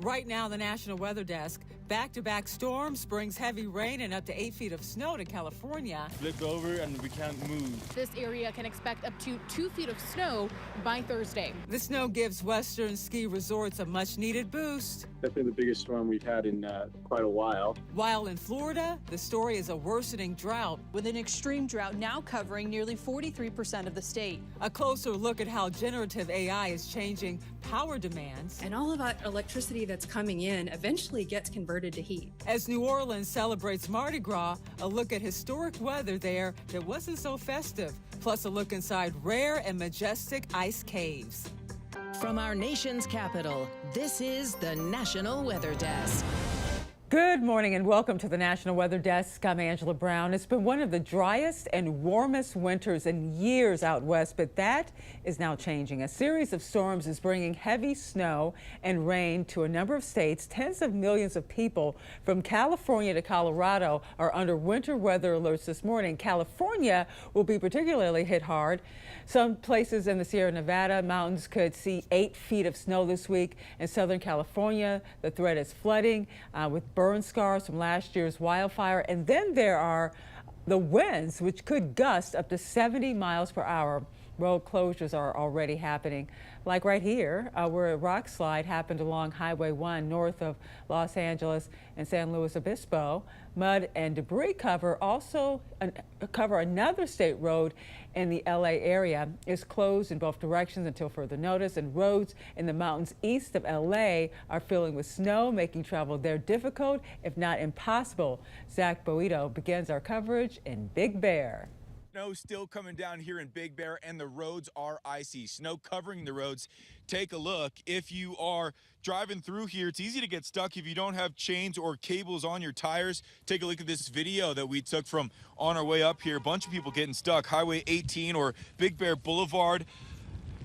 Right now, the National Weather Desk, back-to-back storms brings heavy rain and up to 8 feet of snow to California. Flipped over and we can't move. This area can expect up to 2 feet of snow by Thursday. The snow gives Western ski resorts a much-needed boost. Definitely the biggest storm we've had in quite a while. While in Florida, the story is a worsening drought, with an extreme drought now covering nearly 43% of the state. A closer look at how generative AI is changing power demands. And all of that electricity that's coming in eventually gets converted to heat. As New Orleans celebrates Mardi Gras, a look at historic weather there that wasn't so festive. Plus a look inside rare and majestic ice caves. From our nation's capital, this is the National Weather Desk. Good morning and welcome to the National Weather Desk. I'm Angela Brown. It's been one of the driest and warmest winters in years out west, but that is now changing. A series of storms is bringing heavy snow and rain to a number of states. Tens of millions of people from California to Colorado are under winter weather alerts this morning. California will be particularly hit hard. Some places in the Sierra Nevada mountains could see 8 feet of snow this week. In Southern California, the threat is flooding with burn scars from last year's wildfire. And then there are the winds, which could gust up to 70 miles per hour. Road closures are already happening, like right here, where a rock slide happened along Highway 1 north of Los Angeles and San Luis Obispo. Mud and debris cover another state road in the LA area. Is closed in both directions until further notice, and roads in the mountains east of LA are filling with snow, making travel there difficult, if not impossible. Zach Boito begins our coverage in Big Bear. Snow still coming down here in Big Bear, and the roads are icy. Snow covering the roads. Take a look. If you are driving through here, it's easy to get stuck if you don't have chains or cables on your tires. Take a look at this video that we took from on our way up here. A bunch of people getting stuck. Highway 18 or Big Bear Boulevard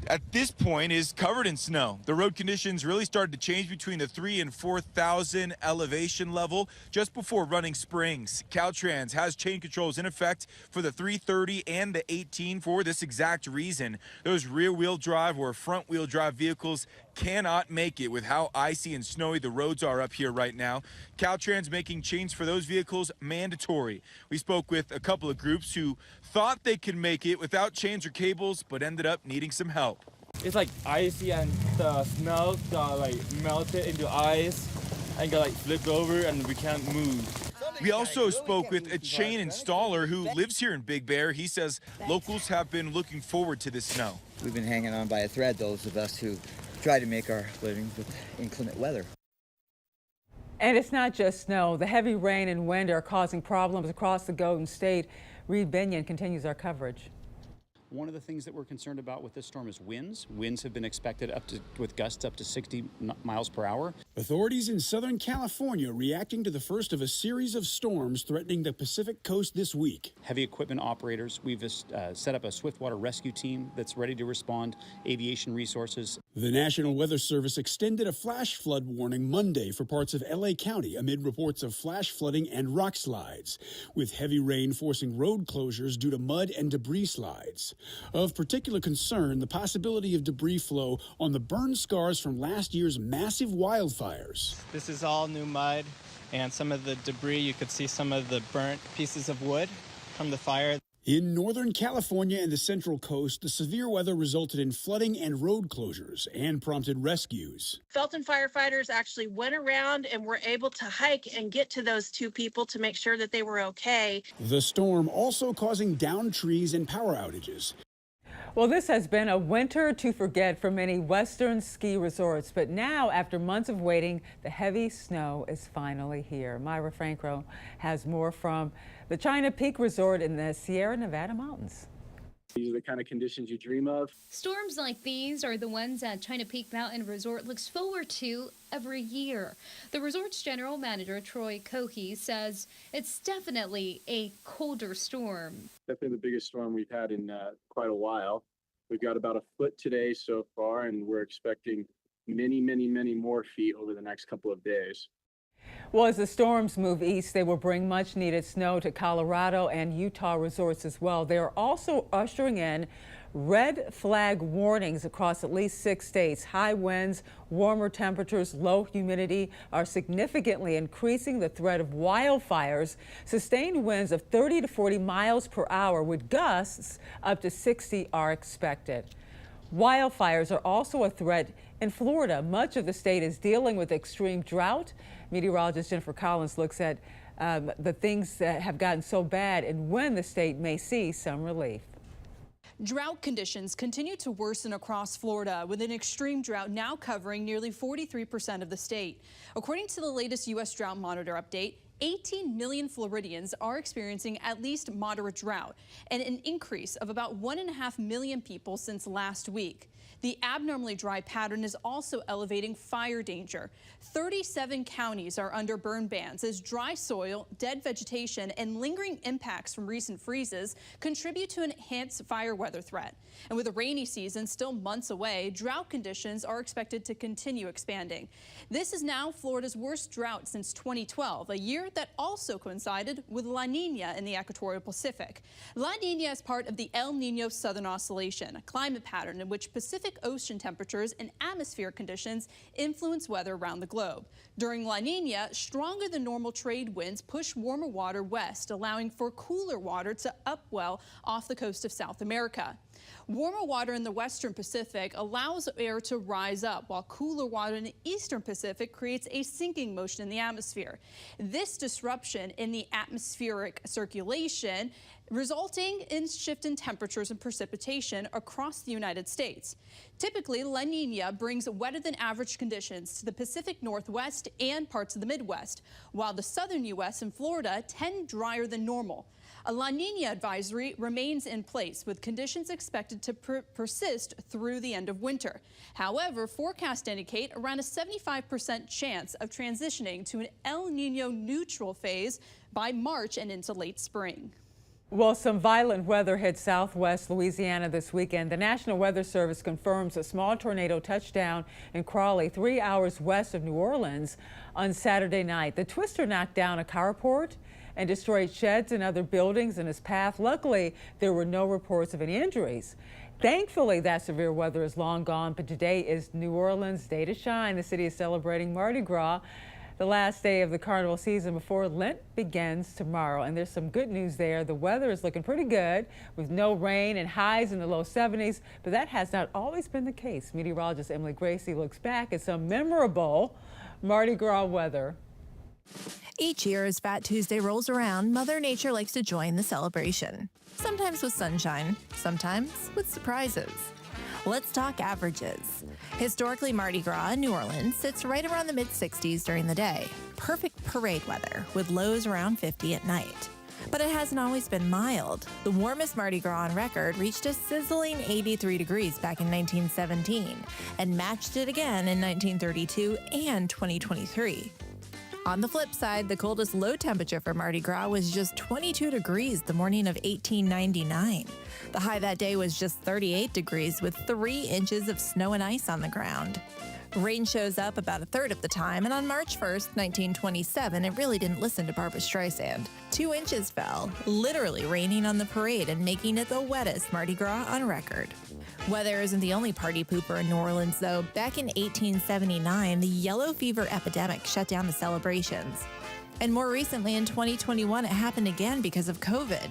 at this point is covered in snow. The road conditions really started to change between the 3,000 and 4,000 elevation level just before Running Springs. Caltrans has chain controls in effect for the 330 and the 18 for this exact reason. Those rear-wheel drive or front-wheel drive vehicles cannot make it with how icy and snowy the roads are up here right now. Caltrans making chains for those vehicles mandatory. We spoke with a couple of groups who thought they could make it without chains or cables, but ended up needing some help. It's like icy and the snow got like melted into ice and got like flipped over and we can't move. We also spoke with a chain installer who lives here in Big Bear. He says locals have been looking forward to this snow. We've been hanging on by a thread, those of us who try to make our living with inclement weather. And it's not just snow. The heavy rain and wind are causing problems across the Golden State. Reed Binion continues our coverage. One of the things that we're concerned about with this storm is winds. Winds have been expected with gusts up to 60 miles per hour. Authorities in Southern California reacting to the first of a series of storms threatening the Pacific coast this week. Heavy equipment operators, we've set up a swiftwater rescue team that's ready to respond, aviation resources. The National Weather Service extended a flash flood warning Monday for parts of LA County amid reports of flash flooding and rock slides, with heavy rain forcing road closures due to mud and debris slides. Of particular concern, the possibility of debris flow on the burn scars from last year's massive wildfires. This is all new mud, and some of the debris, you could see some of the burnt pieces of wood from the fire. In Northern California and the Central Coast, the severe weather resulted in flooding and road closures and prompted rescues. Felton firefighters actually went around and were able to hike and get to those two people to make sure that they were okay. The storm also causing downed trees and power outages. Well, this has been a winter to forget for many Western ski resorts, but now, after months of waiting, the heavy snow is finally here. Myra Franco has more from the China Peak Resort in the Sierra Nevada mountains. These are the kind of conditions you dream of. Storms like these are the ones that China Peak Mountain Resort looks forward to every year. The resort's general manager, Troy Cohey, says it's definitely a colder storm. Definitely the biggest storm we've had in quite a while. We've got about a foot today so far, and we're expecting many, many, many more feet over the next couple of days. Well, as the storms move east, they will bring much needed snow to Colorado and Utah resorts as well. They are also ushering in red flag warnings across at least 6 states. High winds, warmer temperatures, low humidity are significantly increasing the threat of wildfires. Sustained winds of 30 to 40 miles per hour with gusts up to 60 are expected. Wildfires are also a threat in Florida. Much of the state is dealing with extreme drought. Meteorologist Jennifer Collins looks at the things that have gotten so bad and when the state may see some relief. Drought conditions continue to worsen across Florida, with an extreme drought now covering nearly 43% of the state. According to the latest U.S. Drought Monitor update, 18 million Floridians are experiencing at least moderate drought, and an increase of about 1.5 million people since last week. The abnormally dry pattern is also elevating fire danger. 37 counties are under burn bans as dry soil, dead vegetation, and lingering impacts from recent freezes contribute to an enhanced fire weather threat. And with the rainy season still months away, drought conditions are expected to continue expanding. This is now Florida's worst drought since 2012, a year that also coincided with La Nina in the equatorial Pacific. La Nina is part of the El Nino Southern Oscillation, a climate pattern in which Pacific Ocean temperatures and atmospheric conditions influence weather around the globe. During La Nina, stronger than normal trade winds push warmer water west, allowing for cooler water to upwell off the coast of South America. Warmer water in the western Pacific allows air to rise up, while cooler water in the eastern Pacific creates a sinking motion in the atmosphere. This disruption in the atmospheric circulation resulting in shift in temperatures and precipitation across the United States. Typically, La Nina brings wetter than average conditions to the Pacific Northwest and parts of the Midwest, while the southern U.S. and Florida tend drier than normal. A La Nina advisory remains in place, with conditions expected to persist through the end of winter. However, forecasts indicate around a 75% chance of transitioning to an El Nino neutral phase by March and into late spring. Well, some violent weather hit southwest Louisiana this weekend. The National Weather Service confirms a small tornado touched down in Crawley, 3 hours west of New Orleans on Saturday night. The twister knocked down a carport and destroyed sheds and other buildings in its path. Luckily, there were no reports of any injuries. Thankfully, that severe weather is long gone, but today is New Orleans' day to shine. The city is celebrating Mardi Gras, the last day of the carnival season before Lent begins tomorrow. And there's some good news there. The weather is looking pretty good with no rain and highs in the low 70s, but that has not always been the case. Meteorologist Emily Gracie looks back at some memorable Mardi Gras weather. Each year as Fat Tuesday rolls around, Mother Nature likes to join the celebration. Sometimes with sunshine, sometimes with surprises. Let's talk averages. Historically, Mardi Gras in New Orleans sits right around the mid-60s during the day. Perfect parade weather, with lows around 50 at night. But it hasn't always been mild. The warmest Mardi Gras on record reached a sizzling 83 degrees back in 1917, and matched it again in 1932 and 2023. On the flip side, the coldest low temperature for Mardi Gras was just 22 degrees the morning of 1899. The high that day was just 38 degrees with 3 inches of snow and ice on the ground. Rain shows up about a third of the time, and on March 1st, 1927, it really didn't listen to Barbra Streisand. 2 inches fell, literally raining on the parade and making it the wettest Mardi Gras on record. Weather isn't the only party pooper in New Orleans, though. Back in 1879, the yellow fever epidemic shut down the celebrations. And more recently, in 2021, it happened again because of COVID.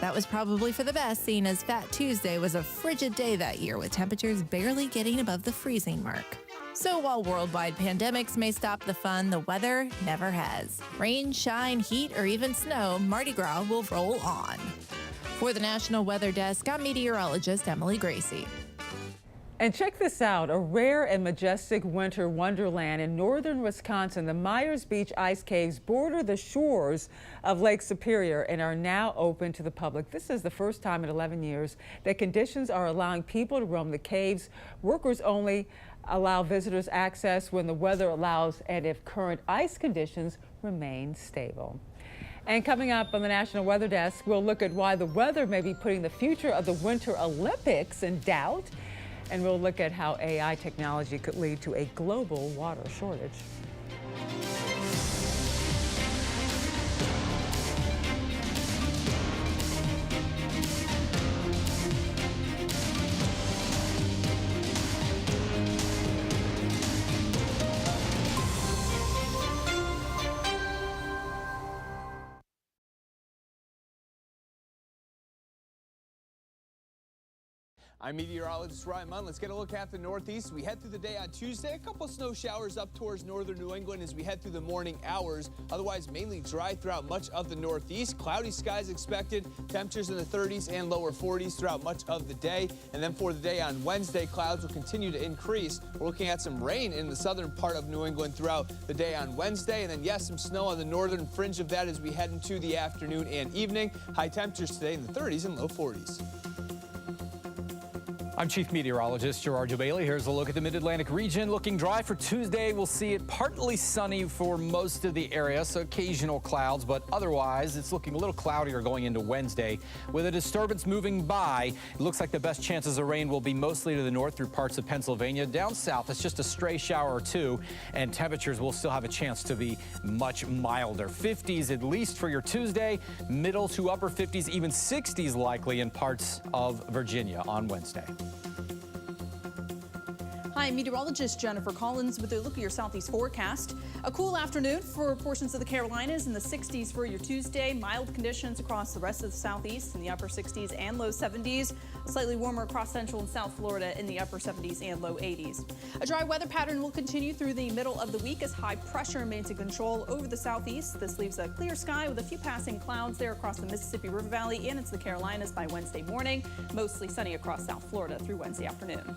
That was probably for the best, seeing as Fat Tuesday was a frigid day that year, with temperatures barely getting above the freezing mark. So while worldwide pandemics may stop the fun, the weather never has. Rain, shine, heat, or even snow, Mardi Gras will roll on. For the National Weather Desk, I'm meteorologist Emily Gracie. And check this out, a rare and majestic winter wonderland in northern Wisconsin. The Myers Beach ice caves border the shores of Lake Superior and are now open to the public. This is the first time in 11 years that conditions are allowing people to roam the caves. Workers only allow visitors access when the weather allows and if current ice conditions remain stable. And coming up on the National Weather Desk, we'll look at why the weather may be putting the future of the Winter Olympics in doubt. And we'll look at how AI technology could lead to a global water shortage. I'm meteorologist Ryan Munn. Let's get a look at the Northeast. We head through the day on Tuesday. A couple snow showers up towards northern New England as we head through the morning hours. Otherwise, mainly dry throughout much of the Northeast. Cloudy skies expected. Temperatures in the 30s and lower 40s throughout much of the day. And then for the day on Wednesday, clouds will continue to increase. We're looking at some rain in the southern part of New England throughout the day on Wednesday. And then, yes, some snow on the northern fringe of that as we head into the afternoon and evening. High temperatures today in the 30s and low 40s. I'm Chief Meteorologist Gerard Bailey. Here's a look at the Mid-Atlantic region. Looking dry for Tuesday. We'll see it partly sunny for most of the area, so occasional clouds, but otherwise it's looking a little cloudier going into Wednesday. With a disturbance moving by, it looks like the best chances of rain will be mostly to the north through parts of Pennsylvania. Down south, it's just a stray shower or two, and temperatures will still have a chance to be much milder. 50s at least for your Tuesday, middle to upper 50s, even 60s likely in parts of Virginia on Wednesday. Hi, meteorologist Jennifer Collins with a look at your southeast forecast. A cool afternoon for portions of the Carolinas in the 60s for your Tuesday. Mild conditions across the rest of the southeast in the upper 60s and low 70s. Slightly warmer across central and south Florida in the upper 70s and low 80s. A dry weather pattern will continue through the middle of the week as high pressure remains in control over the southeast. This leaves a clear sky with a few passing clouds there across the Mississippi River Valley and into the Carolinas by Wednesday morning. Mostly sunny across South Florida through Wednesday afternoon.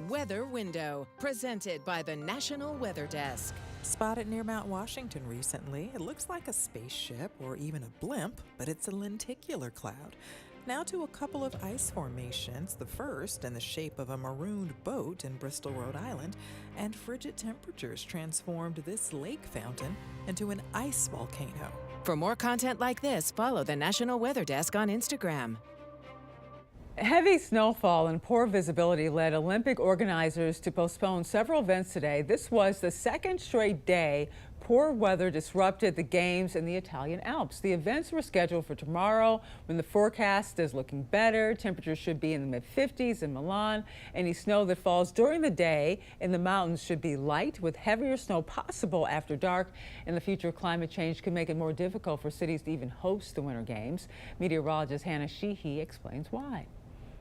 Weather Window, presented by the National Weather Desk. Spotted near Mount Washington recently. It looks like a spaceship or even a blimp, but it's a lenticular cloud. Now to a couple of ice formations, the first in the shape of a marooned boat in Bristol, Rhode Island, and frigid temperatures transformed this lake fountain into an ice volcano. For more content like this, follow the National Weather Desk on Instagram. Heavy snowfall and poor visibility led Olympic organizers to postpone several events today. This was the second straight day poor weather disrupted the games in the Italian Alps. The events were scheduled for tomorrow when the forecast is looking better. Temperatures should be in the mid-50s in Milan. Any snow that falls during the day in the mountains should be light, with heavier snow possible after dark. In the future, climate change could make it more difficult for cities to even host the Winter Games. Meteorologist Hannah Sheehy explains why.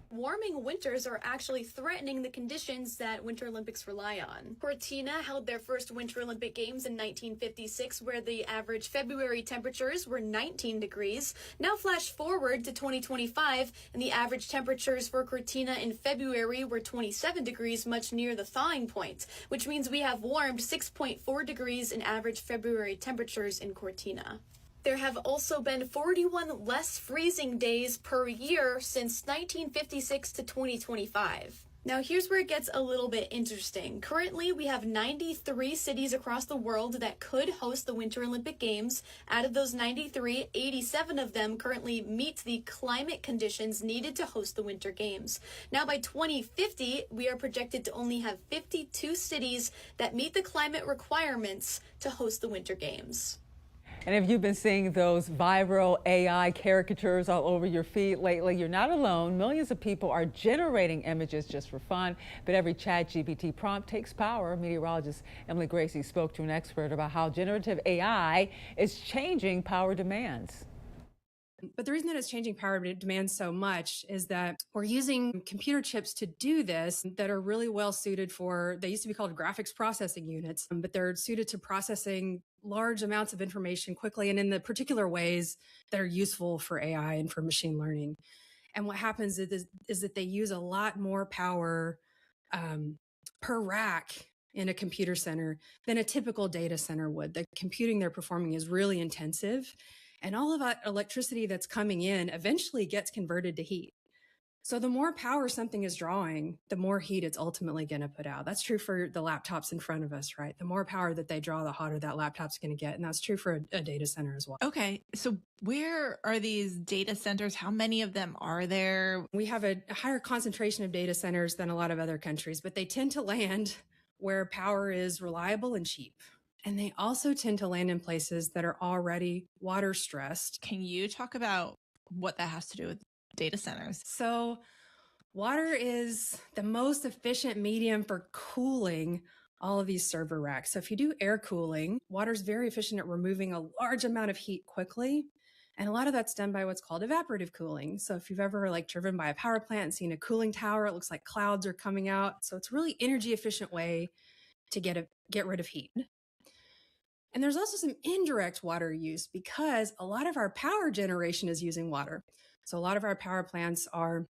Warming winters are actually threatening the conditions that Winter Olympics rely on. Cortina held their first Winter Olympic Games in 1956, where the average February temperatures were 19 degrees. Now flash forward to 2025, and the average temperatures for Cortina in February were 27 degrees, much near the thawing point, which means we have warmed 6.4 degrees in average February temperatures in Cortina. There have also been 41 less freezing days per year since 1956 to 2025. Now here's where it gets a little bit interesting. Currently, we have 93 cities across the world that could host the Winter Olympic Games. Out of those 93, 87 of them currently meet the climate conditions needed to host the Winter Games. Now by 2050, we are projected to only have 52 cities that meet the climate requirements to host the Winter Games. And if you've been seeing those viral AI caricatures all over your feed lately, you're not alone. Millions of people are generating images just for fun, but every ChatGPT prompt takes power. Meteorologist Emily Gracie spoke to an expert about how generative AI is changing power demands. But the reason that it's changing power demand so much is that we're using computer chips to do this that are really well suited for, they used to be called graphics processing units, but they're suited to processing large amounts of information quickly and in the particular ways that are useful for AI and for machine learning. And what happens is that they use a lot more power per rack in a computer center than a typical data center would. The computing they're performing is really intensive, and all of that electricity that's coming in eventually gets converted to heat. So the more power something is drawing, the more heat it's ultimately going to put out. That's true for the laptops in front of us, right? The more power that they draw, the hotter that laptop's going to get. And that's true for a data center as well. Okay, so where are these data centers? How many of them are there? We have a higher concentration of data centers than a lot of other countries, but they tend to land where power is reliable and cheap. And they also tend to land in places that are already water stressed. Can you talk about what that has to do with data centers? So water is the most efficient medium for cooling all of these server racks. So if you do air cooling, water is very efficient at removing a large amount of heat quickly. And a lot of that's done by what's called evaporative cooling. So if you've ever driven by a power plant and seen a cooling tower, it looks like clouds are coming out. So it's a really energy efficient way to get rid of heat. And there's also some indirect water use because a lot of our power generation is using water. So a lot of our power plants are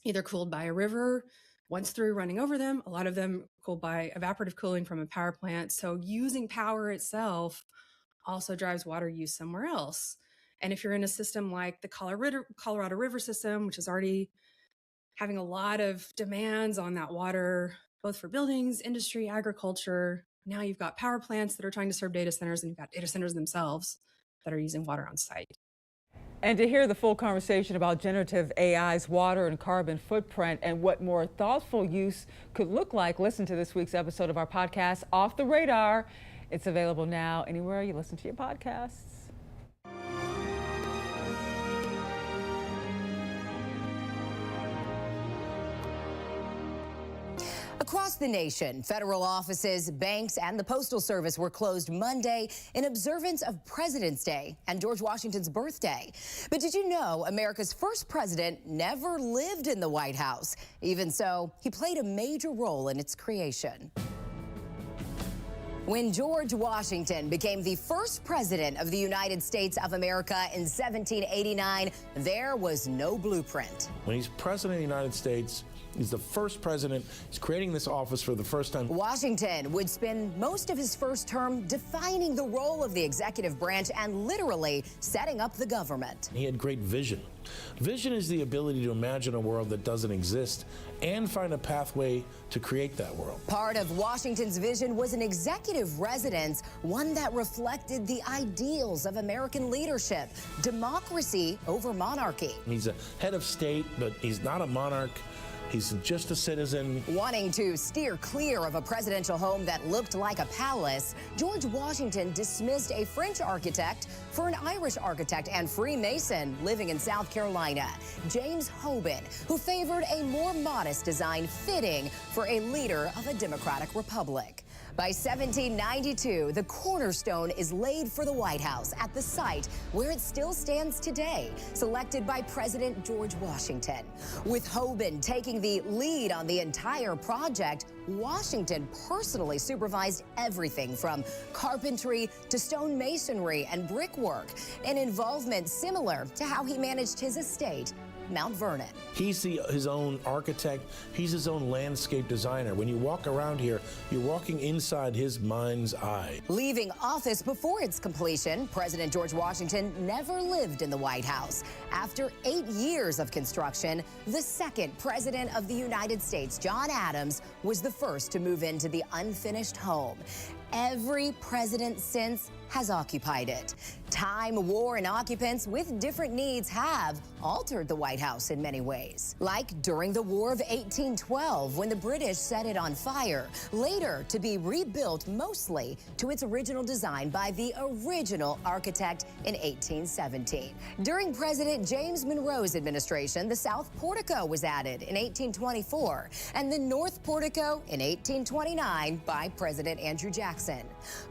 either cooled by a river, once through running over them, a lot of them cooled by evaporative cooling from a power plant. So using power itself also drives water use somewhere else. And if you're in a system like the Colorado River system, which is already having a lot of demands on that water, both for buildings, industry, agriculture, now you've got power plants that are trying to serve data centers, and you've got data centers themselves that are using water on site. And to hear the full conversation about generative AI's water and carbon footprint and what more thoughtful use could look like, listen to this week's episode of our podcast, Off the Radar. It's available now anywhere you listen to your podcasts. Across the nation, federal offices, banks, and the Postal Service were closed Monday in observance of President's Day and George Washington's birthday. But did you know America's first president never lived in the White House? Even so, he played a major role in its creation. When George Washington became the first president of the United States of America in 1789, there was no blueprint. When he's president of the United States, he's the first president. He's creating this office for the first time. Washington would spend most of his first term defining the role of the executive branch and literally setting up the government. He had great vision. Vision is the ability to imagine a world that doesn't exist and find a pathway to create that world. Part of Washington's vision was an executive residence, one that reflected the ideals of American leadership, democracy over monarchy. He's a head of state, but he's not a monarch. He's just a citizen. Wanting to steer clear of a presidential home that looked like a palace, George Washington dismissed a French architect for an Irish architect and Freemason living in South Carolina, James Hoban, who favored a more modest design fitting for a leader of a democratic republic. By 1792, the cornerstone is laid for the White House at the site where it still stands today, selected by President George Washington. With Hoban taking the lead on the entire project, Washington personally supervised everything from carpentry to stone masonry and brickwork, an involvement similar to how he managed his estate, Mount Vernon. He's his own architect. He's his own landscape designer. When you walk around here, you're walking inside his mind's eye. Leaving office before its completion, President George Washington never lived in the White House. After 8 years of construction, the second president of the United States, John Adams, was the first to move into the unfinished home. Every president since has occupied it. Time, war, and occupants with different needs have altered the White House in many ways. Like during the War of 1812, when the British set it on fire, later to be rebuilt mostly to its original design by the original architect in 1817. During President James Monroe's administration, the South Portico was added in 1824, and the North Portico in 1829 by President Andrew Jackson.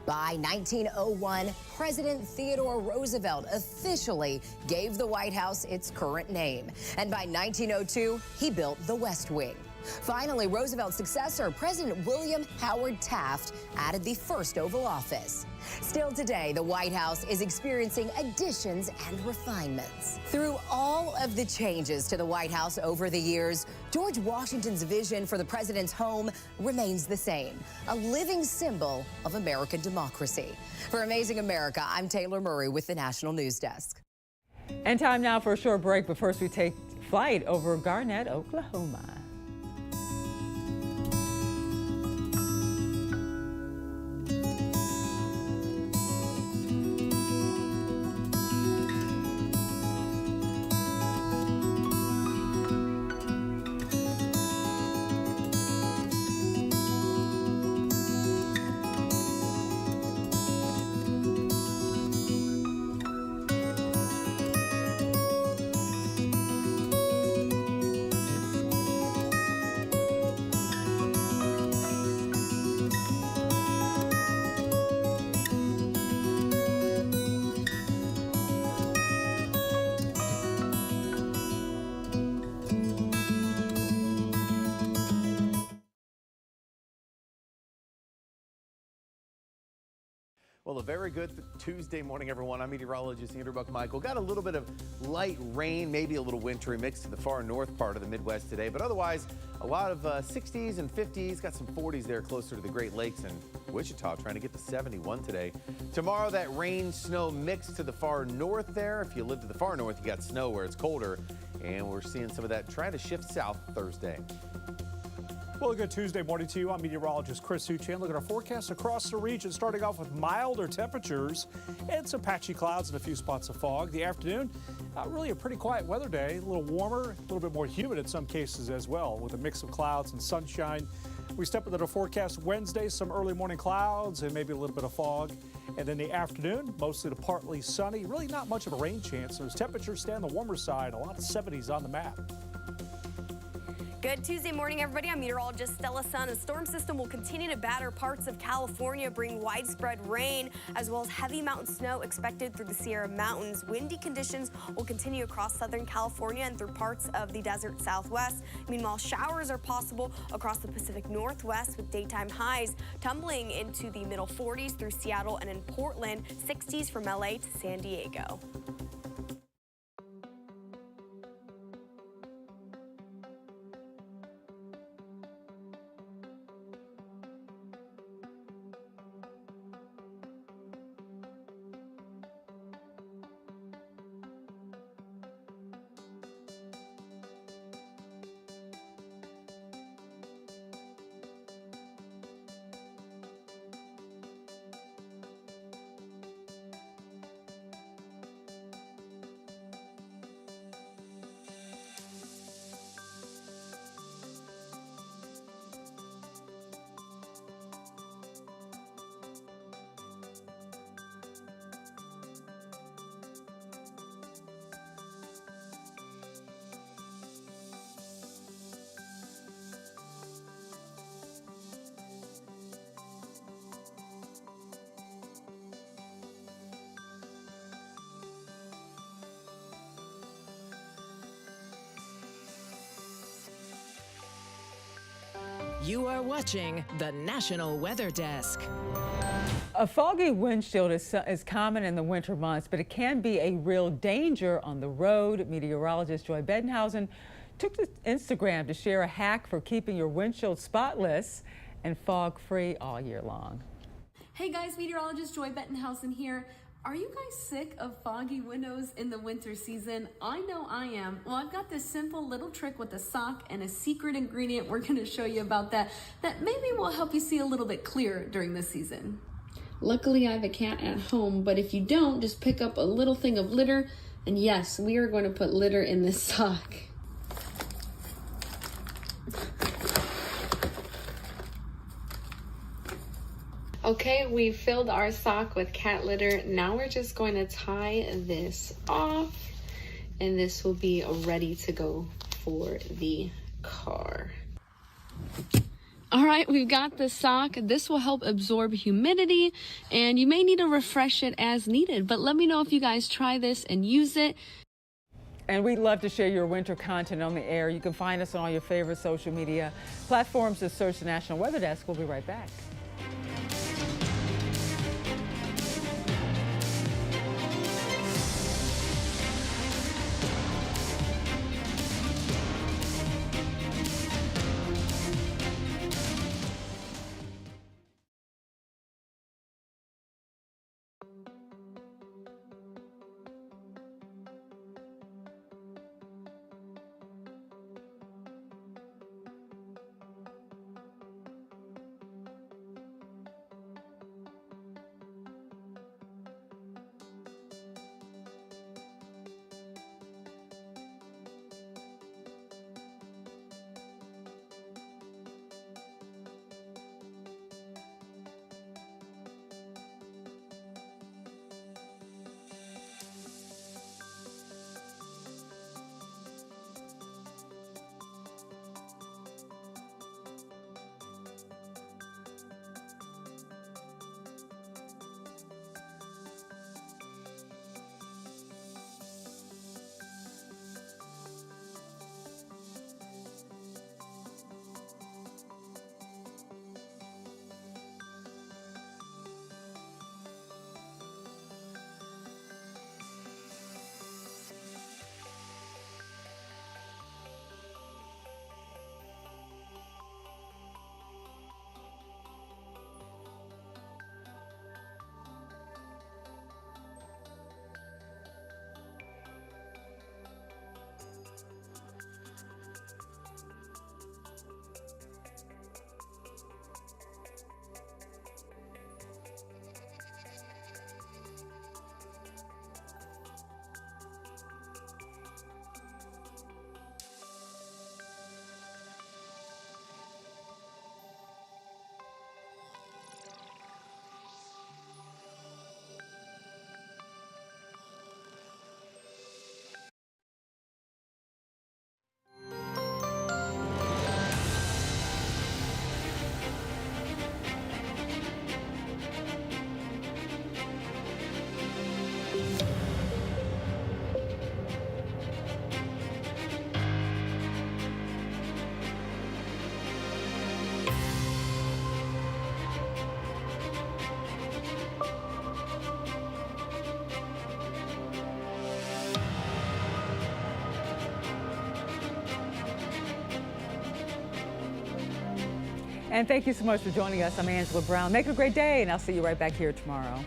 By 1901, President Theodore Roosevelt officially gave the White House its current name. And by 1902, he built the West Wing. Finally, Roosevelt's successor, President William Howard Taft, added the first Oval Office. Still today, the White House is experiencing additions and refinements. Through all of the changes to the White House over the years, George Washington's vision for the president's home remains the same, a living symbol of American democracy. For Amazing America, I'm Taylor Murray with the National News Desk. And time now for a short break, but first we take flight over Garnett, Oklahoma. Well, a very good Tuesday morning, everyone. I'm meteorologist Andrew Buckmichael. Got a little bit of light rain, maybe a little wintry mix to the far north part of the Midwest today, but otherwise a lot of 60s and 50s, got some 40s there closer to the Great Lakes and Wichita, trying to get to 71 today. Tomorrow, that rain, snow mix to the far north there. If you live to the far north, you got snow where it's colder, and we're seeing some of that trying to shift south Thursday. Well, a good Tuesday morning to you. I'm meteorologist Chris Huchan. Look at our forecast across the region, starting off with milder temperatures and some patchy clouds and a few spots of fog. The afternoon, really a pretty quiet weather day, a little warmer, a little bit more humid in some cases as well, with a mix of clouds and sunshine. We step into the forecast Wednesday, some early morning clouds and maybe a little bit of fog. And then the afternoon, mostly to partly sunny, really not much of a rain chance. Those temperatures stay on the warmer side, a lot of 70s on the map. Good Tuesday morning, everybody. I'm meteorologist Stella Sun. A storm system will continue to batter parts of California, bring widespread rain, as well as heavy mountain snow expected through the Sierra Mountains. Windy conditions will continue across Southern California and through parts of the desert Southwest. Meanwhile, showers are possible across the Pacific Northwest with daytime highs tumbling into the middle 40s through Seattle and in Portland, 60s from LA to San Diego. You are watching the National Weather Desk. A foggy windshield is common in the winter months, but it can be a real danger on the road. Meteorologist Joy Bettenhausen took to Instagram to share a hack for keeping your windshield spotless and fog-free all year long. Hey guys, meteorologist Joy Bettenhausen here. Are you guys sick of foggy windows in the winter season? I know I am. Well, I've got this simple little trick with a sock and a secret ingredient we're going to show you about that maybe will help you see a little bit clearer during this season. Luckily, I have a cat at home, but if you don't, just pick up a little thing of litter. And yes, we are going to put litter in this sock. Okay, we've filled our sock with cat litter. Now we're just going to tie this off, and this will be ready to go for the car. All right, we've got the sock. This will help absorb humidity, and you may need to refresh it as needed, but let me know if you guys try this and use it. And we'd love to share your winter content on the air. You can find us on all your favorite social media platforms. Just search the National Weather Desk. We'll be right back. And thank you so much for joining us. I'm Angela Brown. Make it a great day, and I'll see you right back here tomorrow.